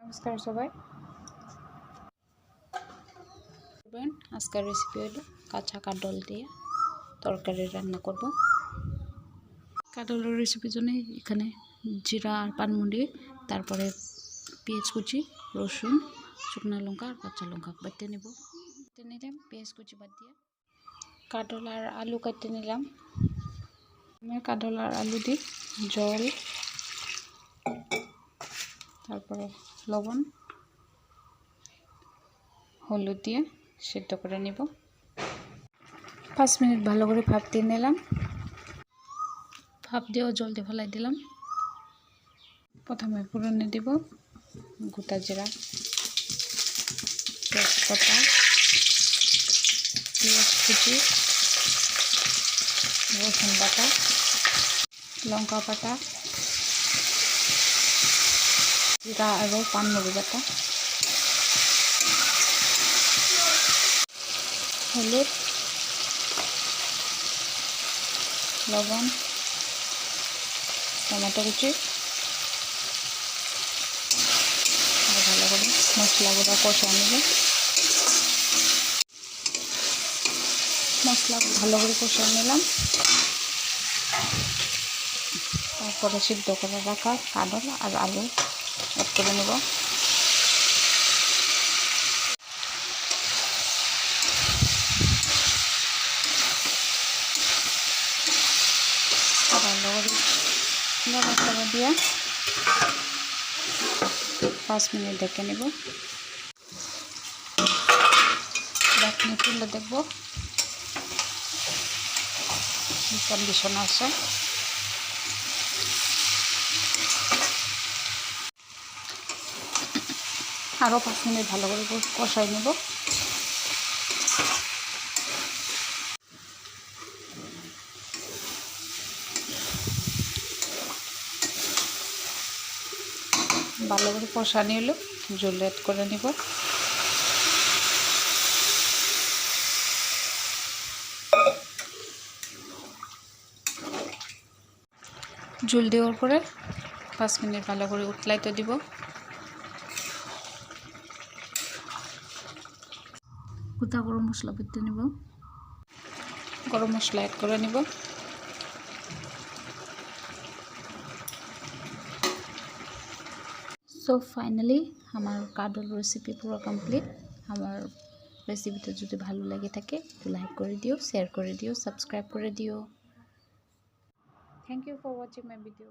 নমস্কার সবাই। আজকের রেসিপি হলো কাঁচা কাঁঠাল দিয়ে তরকারি রান্না করব। কাঁঠালের রেসিপির জন্য এখানে জিরা আর পানমুড়ি, তারপরে পেঁয়াজ কুচি, রসুন, শুকনো লঙ্কা আর কাঁচা লঙ্কা বাটতে নিলাম। পেঁয়াজ কুচি বাদ দিয়ে কাঁঠাল আর আলু কাটতে নিলাম। আমি কাঁঠাল আর আলু দিই জল, তারপরে লবণ, হলুদ দিয়ে সিদ্ধ করে নিব। 5 মিনিট ভালো করে ভাপ দিয়ে নিলাম। ভাপ দিয়েও জল দিয়ে ফেলাই দিলাম। প্রথমে ফোড়নে দিব গোটা জিরা, তেজপাতা, পেঁয়াজ কুচি, রসুন বাটা, লঙ্কা বাটা, জিরা আরও পানমুড়ি বাটা, হলুদ, লবণ, টমেটো কুচি, ভালো করে মশলাগুলো কষা নেবে। মশলা ভালো করে কষা নিলাম। তারপরে সিদ্ধ করে রাখা কাঁঠাল আর আলু অ্যাড করে নেব। ভালো করে মশলা দিয়ে 5 মিনিট ঢেকে নেব। ঢাকনি তুলে দেখব কন্ডিশন আছে। আরও 5 মিনিট ভালো করে কষাই নেব। ভালো করে কষানি হলো জল অ্যাড করে নিব। জল দেওয়ার পরে 5 মিনিট ভালো করে উতলাইতে দিব। গোটা গরম মশলা বেটে নিব, গরম মশলা অ্যাড করে নিব। সো ফাইনালি আমার কাঁঠাল রেসিপি পুরো কমপ্লিট। আমার রেসিপিটা যদি ভালো লাগে থাকে তো লাইক করে দিও, শেয়ার করে দিও, সাবস্ক্রাইব করে দিও। Thank you for watching my video.